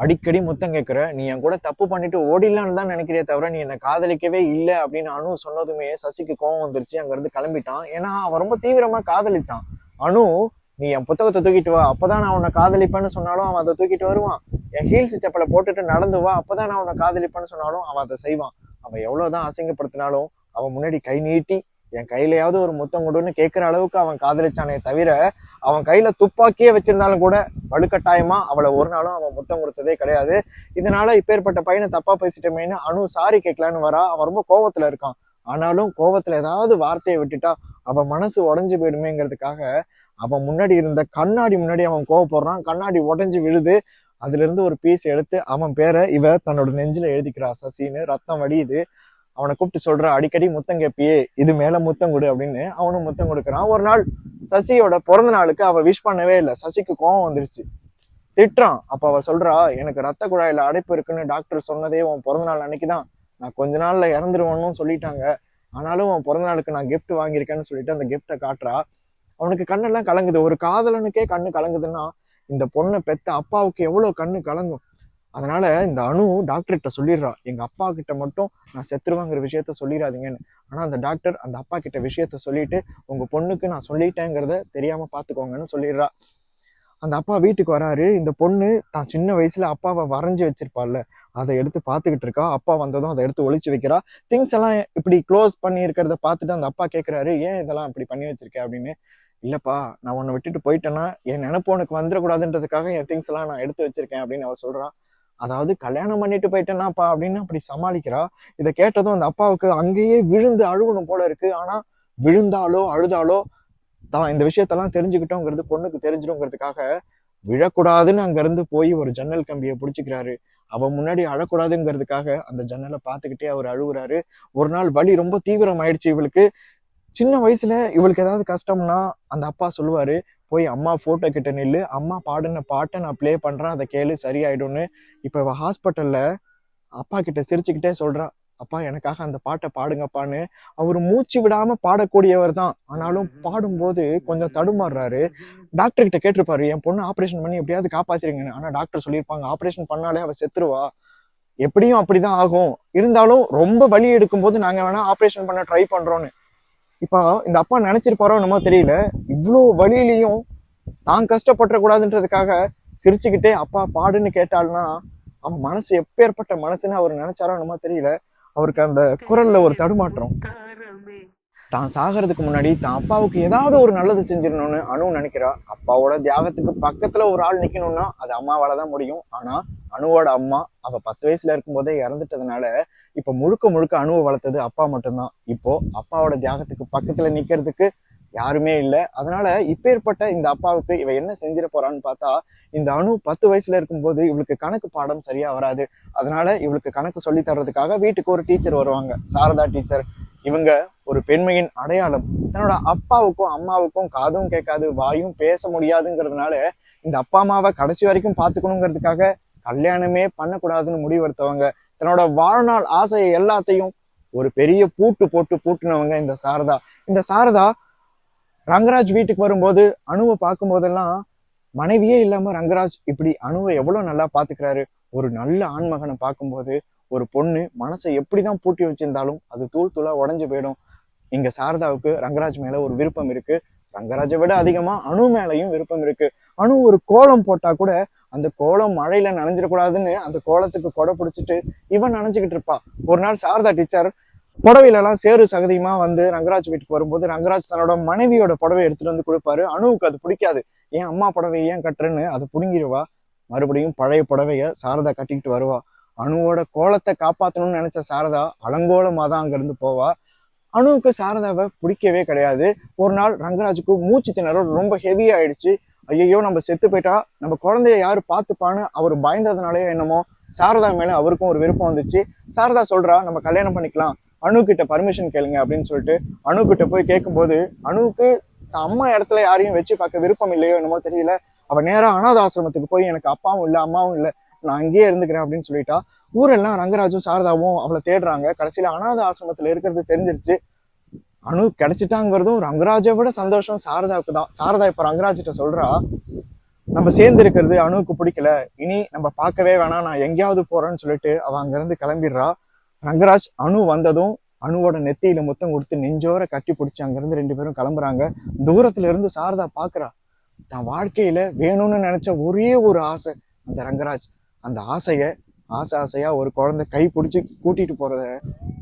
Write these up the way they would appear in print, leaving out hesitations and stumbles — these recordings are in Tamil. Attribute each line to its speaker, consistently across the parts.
Speaker 1: அடிக்கடி முத்தம் கேட்குற, நீ என் கூட தப்பு பண்ணிட்டு ஓடிடலான்னு தான் நினைக்கிறியே தவிர நீ என்னை காதலிக்கவே இல்லை அப்படின்னு அனு சொன்னதுமே சசிக்கு கோவம் வந்துருச்சு. அங்கிருந்து கிளம்பிட்டான். ஏன்னா அவன் ரொம்ப தீவிரமா காதலிச்சான். அனு, நீ என் புத்தகத்தை தூக்கிட்டு வா, அப்பதான் நான் உன்னை காதலிப்பேன்னு சொன்னாலும் அவன் அதை தூக்கிட்டு வருவான். என் ஹீல்ஸ் செப்பலை போட்டுட்டு நடந்து வா, அப்பதான் நான் உன்னை காதலிப்பேன்னு சொன்னாலும் அவன் அதை செய்வான். அவன் எவ்வளவுதான் அசிங்கப்படுத்தினாலும் அவன் முன்னாடி கை நீட்டி என் கையிலயாவது ஒரு முத்தம் கொடுன்னு கேட்கிற அளவுக்கு அவன் காதலிச்சானே தவிர அவன் கையில துப்பாக்கியே வச்சிருந்தாலும் கூட வலுக்கட்டாயமா அவளை ஒரு நாளும் அவன் முத்தம் கொடுத்ததே கிடையாது. இதனால இப்பேற்பட்ட பையனை தப்பா பேசிட்டமேன்னு அனு சாரி கேட்கலான்னு வரா. அவன் ரொம்ப கோவத்துல இருக்கான். ஆனாலும் கோவத்துல ஏதாவது வார்த்தையை விட்டுட்டா அவன் மனசு உடஞ்சு போயிடுமேங்கிறதுக்காக அவன் முன்னாடி இருந்த கண்ணாடி முன்னாடி அவன் கோவப்படுறான். கண்ணாடி உடஞ்சு விழுது. அதுல இருந்து ஒரு பீஸ் எடுத்து அவன் பேரை இவ தன்னோட நெஞ்சில எழுதிக்கிறா, சசின்னு. ரத்தம் வடியுது. அவனை கூப்பிட்டு சொல்ற, அடிக்கடி முத்தம் கேப்பியே, இது மேல முத்தம் கொடு அப்படின்னு. அவனும் முத்தம் கொடுக்குறான். ஒரு நாள் சசியோட பிறந்த நாளுக்கு அவ விஷ் பண்ணவே இல்லை. சசிக்கு கோவம் வந்துருச்சு, திட்டுறான். அப்ப அவ சொல்றா, எனக்கு ரத்த குழாயில அடைப்பு இருக்குன்னு டாக்டர் சொன்னதே உன் பிறந்த நாள் அன்னைக்குதான். நான் கொஞ்ச நாள்ல இறந்துருவேன்னு சொல்லிட்டாங்க. ஆனாலும் உன் பிறந்த நாளுக்கு நான் கிஃப்ட் வாங்கியிருக்கேன்னு சொல்லிட்டு அந்த கிஃப்டை காட்டுறா. அவனுக்கு கண்ணெல்லாம் கலங்குது. ஒரு காதலனுக்கே கண்ணு கலங்குதுன்னா இந்த பொண்ணை பெத்த அப்பாவுக்கு எவ்வளவு கண்ணு கலங்கும். அதனால இந்த அனு டாக்டர்கிட்ட சொல்லிடுறா, எங்க அப்பா கிட்ட மட்டும் நான் செத்துருவாங்கிற விஷயத்த சொல்லிடாதீங்கன்னு. ஆனா அந்த டாக்டர் அந்த அப்பா கிட்ட விஷயத்த சொல்லிட்டு உங்க பொண்ணுக்கு நான் சொல்லிட்டேங்கிறத தெரியாம பாத்துக்கோங்கன்னு சொல்லிடுறா. அந்த அப்பா வீட்டுக்கு வராரு. இந்த பொண்ணு தான் சின்ன வயசுல அப்பாவை வரைஞ்சி வச்சிருப்பாள்ல, அதை எடுத்து பாத்துக்கிட்டு இருக்கா. அப்பா வந்ததும் அதை எடுத்து ஒளிச்சு வைக்கிறா. திங்ஸ் எல்லாம் இப்படி க்ளோஸ் பண்ணி இருக்கிறத பார்த்துட்டு அந்த அப்பா கேட்கிறாரு, ஏன் இதெல்லாம் இப்படி பண்ணி வச்சிருக்க அப்படின்னு. இல்லப்பா, நான் உன்னை விட்டுட்டு போயிட்டேன்னா என் நினைப்பு உனக்கு வந்துடக்கூடாதுன்றதுக்காக என் திங்ஸ் எல்லாம் நான் எடுத்து வச்சிருக்கேன் அப்படின்னு அவ சொல்றா. அதாவது கல்யாணம் பண்ணிட்டு போயிட்டேன்னாப்பா அப்படின்னு அப்படி சமாளிக்கிறா. இதை கேட்டதும் அந்த அப்பாவுக்கு அங்கேயே விழுந்து அழுகணும் போல இருக்கு. ஆனா விழுந்தாலோ அழுதாலோ தான் இந்த விஷயத்தெல்லாம் தெரிஞ்சுக்கிட்டோங்கிறது பொண்ணுக்கு தெரிஞ்சிடுங்கிறதுக்காக விழக்கூடாதுன்னு அங்க இருந்து போய் ஒரு ஜன்னல் கம்பியை பிடிச்சிக்கிறாரு. அவன் முன்னாடி அழக்கூடாதுங்கிறதுக்காக அந்த ஜன்னலை பார்த்துக்கிட்டே அவர் அழுகுறாரு. ஒரு நாள் வலி ரொம்ப தீவிரம் ஆயிடுச்சு இவளுக்கு. சின்ன வயசுல இவளுக்கு ஏதாவது கஷ்டம்னா அந்த அப்பா சொல்லுவாரு, போய் அம்மா போட்டோ கிட்ட நில்லு, அம்மா பாடின பாட்டை நான் பிளே பண்றேன், அதை கேளு, சரியாயிடும்னு. இப்ப இவ ஹாஸ்பிட்டல்ல அப்பா கிட்ட சிரிச்சுக்கிட்டே சொல்றா, அப்பா எனக்காக அந்த பாட்டை பாடுங்கப்பான்னு. அவர் மூச்சு விடாம பாடக்கூடியவர் தான். ஆனாலும் பாடும்போது கொஞ்சம் தடுமாறுறாரு. டாக்டர் கிட்ட கேட்டிருப்பாரு, என் பொண்ணு ஆப்ரேஷன் பண்ணி எப்படியாவது காப்பாத்திருங்கன்னு. ஆனா டாக்டர் சொல்லியிருப்பாங்க, ஆப்ரேஷன் பண்ணாலே அவ செத்துருவா, எப்படியும் அப்படிதான் ஆகும், இருந்தாலும் ரொம்ப வலி எடுக்கும் போது நாங்க வேணா ஆப்ரேஷன் பண்ண ட்ரை பண்றோம்னு. இப்போ இந்த அப்பா நினைச்சிருப்பாரோ என்னமோ தெரியல, இவ்வளோ வழியிலையும் தான் கஷ்டப்பட்டுற கூடாதுன்றதுக்காக சிரிச்சுக்கிட்டே அப்பா பாடுன்னு கேட்டாள்னா அவன் மனசு எப்பேற்பட்ட மனசுன்னு அவர் நினைச்சாரோ என்னமோ தெரியல. அவருக்கு அந்த குரல்ல ஒரு தடுமாற்றம். தான் சாகிறதுக்கு முன்னாடி தான் அப்பாவுக்கு ஏதாவது ஒரு நல்லது செஞ்சிடணும்னு அனு நினைக்கிறா. அப்பாவோட தியாகத்துக்கு பக்கத்துல ஒரு ஆள் நிக்கணும்னா அது அம்மாவால தான் முடியும். ஆனா அனுவோட அம்மா அவ 10 வயசுல இருக்கும் போதே இறந்துட்டதுனால இப்ப முழுக்க முழுக்க அணுவை வளர்த்தது அப்பா மட்டும்தான். இப்போ அப்பாவோட தியாகத்துக்கு பக்கத்துல நிக்கிறதுக்கு யாருமே இல்லை. அதனால இப்பேற்பட்ட இந்த அப்பாவுக்கு இவ என்ன செஞ்சிட போறான்னு பார்த்தா, இந்த அணு 10 வயசுல இருக்கும்போது இவளுக்கு கணக்கு பாடம் சரியா வராது. அதனால இவளுக்கு கணக்கு சொல்லி தர்றதுக்காக வீட்டுக்கு ஒரு டீச்சர் வருவாங்க, சாரதா டீச்சர். இவங்க ஒரு பெண்மையின் அடையாளம். தன்னோட அப்பாவுக்கும் அம்மாவுக்கும் காதும் கேட்காது, வாயும் பேச முடியாதுங்கிறதுனால இந்த அப்பா அம்மாவை கடைசி வரைக்கும் பார்த்துக்கணுங்கிறதுக்காக கல்யாணமே பண்ணக்கூடாதுன்னு முடிவெடுத்தவங்க. தன்னோட வாழ்நாள் ஆசையை எல்லாத்தையும் ஒரு பெரிய பூட்டு போட்டு பூட்டுனவங்க இந்த சாரதா. இந்த சாரதா ரங்கராஜ் வீட்டுக்கு வரும்போது அணுவை பார்க்கும் போதெல்லாம் மனைவியே இல்லாம ரங்கராஜ் இப்படி அணுவை எவ்வளவு நல்லா பாத்துக்கிறாரு. ஒரு நல்ல ஆண்மகனை பார்க்கும்போது ஒரு பொண்ணு மனசை எப்படிதான் பூட்டி வச்சிருந்தாலும் அது தூள் தூளா உடஞ்சு போயிடும். இங்க சாரதாவுக்கு ரங்கராஜ் மேல ஒரு விருப்பம் இருக்கு. ரங்கராஜை விட அதிகமா அணு மேலையும் விருப்பம் இருக்கு. அணு ஒரு கோலம் போட்டா கூட அந்த கோலம் மழையில நனைஞ்சிடக்கூடாதுன்னு அந்த கோலத்துக்கு கொடை பிடிச்சிட்டு இவன் நனைஞ்சுக்கிட்டு இருப்பா. ஒரு நாள் சாரதா டீச்சர் புடவையில எல்லாம் சேரு சகதியுமா வந்து ரங்கராஜ் வீட்டுக்கு வரும்போது ரங்கராஜ் தன்னோட மனைவியோட புடவை எடுத்துட்டு வந்து கொடுப்பாரு. அணுவுக்கு அது பிடிக்காது. ஏன் அம்மா புடவை ஏன் கட்டுறன்னு அதை புடுங்கிடுவா. மறுபடியும் பழைய புடவைய சாரதா கட்டிக்கிட்டு வருவா. அணுவோட கோலத்தை காப்பாற்றணும்னு நினைச்ச சாரதா அலங்கோலமா தான் அங்கிருந்து போவா. அணுவுக்கு சாரதாவை பிடிக்கவே கிடையாது. ஒரு நாள் ரங்கராஜுக்கு மூச்சு திணறல் ரொம்ப ஹெவி ஆயிடுச்சு. ஐயோ நம்ம செத்து போயிட்டா நம்ம குழந்தைய யாரு பார்த்துப்பான்னு அவர் பயந்ததுனாலே என்னமோ சாரதா மேல அவருக்கும் ஒரு விருப்பம் வந்துச்சு. சாரதா சொல்றா, நம்ம கல்யாணம் பண்ணிக்கலாம், அணு கிட்ட பர்மிஷன் கேளுங்க அப்படின்னு சொல்லிட்டு அணு கிட்ட போய் கேட்கும்போது அணுவுக்கு அம்மா இடத்துல யாரையும் வச்சு பார்க்க விருப்பம் இல்லையோ என்னமோ தெரியல. அவ நேரா அனாத ஆசிரமத்துக்கு போய் எனக்கு அப்பாவும் இல்லை அம்மாவும் இல்லை, நான் அங்கேயே இருந்துக்கிறேன் அப்படின்னு சொல்லிட்டா. ஊரெல்லாம் ரங்கராஜும் சாரதாவும் அவளை தேடுறாங்க. கடைசியில அனாத ஆசிரமத்துல இருக்கிறது தெரிஞ்சிருச்சு. அணு கிடைச்சிட்டாங்கிறதும் ரங்கராஜை விட சந்தோஷம் சாரதாவுக்கு தான். சாரதா இப்ப ரங்கராஜிட்ட சொல்றா, நம்ம சேர்ந்து இருக்கிறது அணுவுக்கு பிடிக்கல, இனி நம்ம பார்க்கவே வேணாம், நான் எங்கேயாவது போறேன்னு சொல்லிட்டு அவ அங்கிருந்து கிளம்பிடுறா. ரங்கராஜ் அணு வந்ததும் அணுவோட நெத்தியில முத்தம் கொடுத்து நெஞ்சோர கட்டி பிடிச்சி அங்கிருந்து ரெண்டு பேரும் கிளம்புறாங்க. தூரத்துல இருந்து சாரதா பாக்குறா. தான் வாழ்க்கையில வேணும்னு நினைச்ச ஒரே ஒரு ஆசை அந்த ரங்கராஜ். அந்த ஆசையா ஒரு குழந்தை கை பிடிச்சி கூட்டிட்டு போறத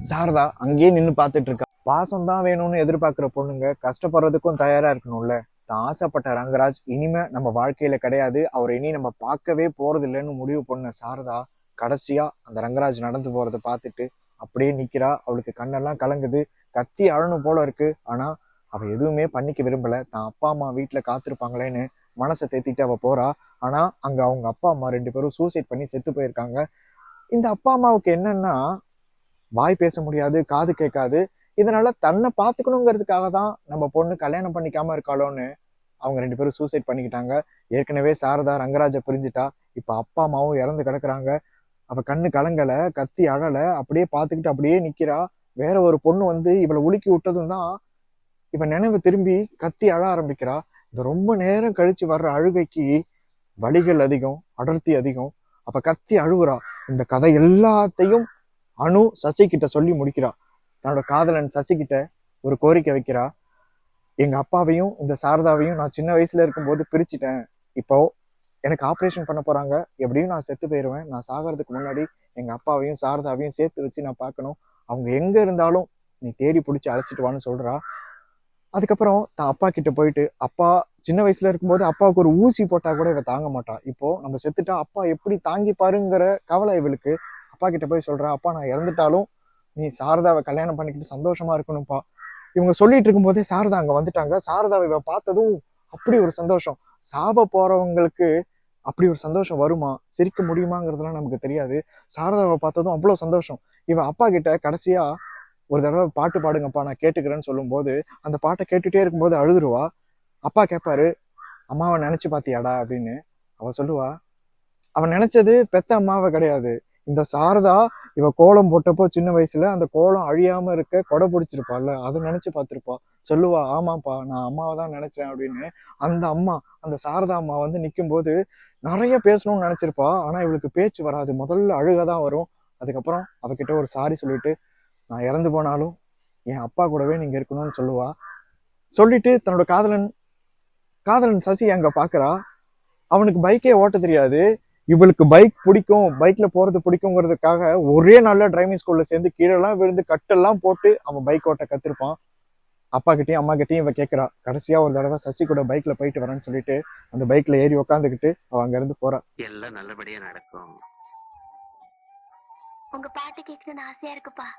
Speaker 1: சாரதா அங்கேயே நின்று பார்த்துட்டு இருக்கா. பாசம் தான் வேணும்னு எதிர்பார்க்கிற பொண்ணுங்க கஷ்டப்படுறதுக்கும் தயாரா இருக்கணும்ல. தான் ஆசைப்பட்ட ரங்கராஜ் இனிமே நம்ம வாழ்க்கையில கிடையாது, அவரை இனி நம்ம பார்க்கவே போறது இல்லைன்னு முடிவு பண்ண சாரதா கடைசியா அந்த ரங்கராஜ் நடந்து போறதை பார்த்துட்டு அப்படியே நிக்கிறா. அவளுக்கு கண்ணெல்லாம் கலங்குது, கத்தி அழணும் போல இருக்கு. ஆனா அவ எதுவுமே பண்ணிக்க விரும்பல. தான் அப்பா அம்மா வீட்டுல காத்திருப்பாங்களேன்னு மனசை தேத்திட்டு அவ போறா. ஆனா அங்க அவங்க அப்பா அம்மா ரெண்டு பேரும் சூசைட் பண்ணி செத்து போயிருக்காங்க. இந்த அப்பா அம்மாவுக்கு என்னன்னா, வாய் பேச முடியாது, காது கேட்காது. இதனால தன்னை பார்த்துக்கணுங்கிறதுக்காக தான் நம்ம பொண்ணு கல்யாணம் பண்ணிக்காம இருக்காளோன்னு அவங்க ரெண்டு பேரும் சூசைட் பண்ணிக்கிட்டாங்க. ஏற்கனவே சாரதா ரங்கராஜை பிரிஞ்சுட்டா. இப்ப அப்பா அம்மாவும் இறந்து கிடக்குறாங்க. அவ கண்ணு கலங்கல, கத்தி அழல, அப்படியே பார்த்துக்கிட்டு அப்படியே நிக்கிறா. வேற ஒரு பொண்ணு வந்து இவளை உலுக்கி விட்டதும் தான் இவன் நினைவு திரும்பி கத்தி அழ ஆரம்பிக்கிறா. இந்த ரொம்ப நேரம் கழிச்சு வர்ற அழுகைக்கு வலிகள் அதிகம், அடர்த்தி அதிகம். அப்ப கத்தி அழுகுறா. இந்த கதை எல்லாத்தையும் அணு சசி கிட்ட சொல்லி முடிக்கிறா. தன்னோட காதலன் சசி கிட்ட ஒரு கோரிக்கை வைக்கிறா. எங்க அப்பாவையும் இந்த சாரதாவையும் நான் சின்ன வயசுல இருக்கும்போது பிரிச்சுட்டேன். இப்போ எனக்கு ஆப்ரேஷன் பண்ண போறாங்க, எப்படியும் நான் செத்து போயிடுவேன். நான் சாகிறதுக்கு முன்னாடி எங்க அப்பாவையும் சாரதாவையும் சேர்த்து வச்சு நான் பார்க்கணும். அவங்க எங்க இருந்தாலும் நீ தேடி பிடிச்சி அழைச்சிட்டு வான்னு சொல்றா. அதுக்கப்புறம் தான் அப்பா கிட்ட போயிட்டு, அப்பா சின்ன வயசுல இருக்கும்போது அப்பாவுக்கு ஒரு ஊசி போட்டா கூட இவ தாங்க மாட்டா. இப்போ நம்ம செத்துட்டா அப்பா எப்படி தாங்கிப்பாருங்கிற கவலை இவளுக்கு. அப்பா கிட்ட போய் சொல்றா, அப்பா நான் இறந்துட்டாலும் நீ சாரதாவை கல்யாணம் பண்ணிக்கிட்டு சந்தோஷமா இருக்கணும்ப்பா. இவங்க சொல்லிட்டு இருக்கும்போதே சாரதா அங்க வந்துட்டாங்க. சாரதாவை இவ பார்த்ததும் அப்படி ஒரு சந்தோஷம். சாவ போறவங்களுக்கு அப்படி ஒரு சந்தோஷம் வருமா, சிரிக்க முடியுமாங்கிறதுலாம் நமக்கு தெரியாது. சாரதாவை பார்த்ததும் அவ்வளவு சந்தோஷம். இவன் அப்பா கிட்ட கடைசியா ஒரு தடவை பாட்டு பாடுங்கப்பா நான் கேட்டுக்கிறேன்னு சொல்லும் போது அந்த பாட்டை கேட்டுட்டே இருக்கும்போது அழுதுருவா. அப்பா கேட்பாரு, அம்மாவை நினைச்சு பாத்தியாடா அப்படின்னு. அவ சொல்லுவா, அவன் நினைச்சது பெத்த அம்மாவை கிடையாது, இந்த சாரதா இவ கோலம் போட்டப்போ சின்ன வயசுல அந்த கோலம் அழியாம இருக்க கொடை பிடிச்சிருப்பாள்ல, அதை நினைச்சு பார்த்திருப்பா. சொல்லுவா, ஆமாப்பா நான் அம்மாவை தான் நினைச்சேன் அப்படின்னு. அந்த அம்மா, அந்த சாரதா அம்மா வந்து நிற்கும் போது நிறைய பேசணும்னு நினைச்சிருப்பா. ஆனா இவளுக்கு பேச்சு வராது, முதல்ல அழுகதான் வரும். அதுக்கப்புறம் அவகிட்ட ஒரு சாரி சொல்லிட்டு, நான் இறந்து போனாலும் என் அப்பா கூடவே நீங்க இருக்கணும்னு சொல்லுவா. சொல்லிட்டு தன்னோட காதலன் சசி அங்க பாக்குறா. அவனுக்கு பைக்கே ஓட்ட தெரியாது. இவளுக்கு பைக் பிடிக்கும், பைக்ல போறது பிடிக்குங்கிறதுக்காக ஒரே நாள்ல டிரைவிங் ஸ்கூல்ல சேர்ந்து கீழெல்லாம் விழுந்து கட்டெல்லாம் போட்டு அவன் பைக் ஓட்ட கத்திருப்பான். அப்பா கிட்டயும் அம்மா கிட்டயும் இவ கேட்கிறா. கடைசியா ஒரு தடவை சசி கூட பைக்ல போயிட்டு வரேன்னு சொல்லிட்டு அந்த பைக்ல ஏறி உக்காந்துக்கிட்டு அவ அங்க இருந்து போறா.
Speaker 2: எல்லாம் நல்லபடியா நடக்கும்.
Speaker 3: உங்க பாட்டு கேட்கணும்னு ஆசையா இருக்குப்பா.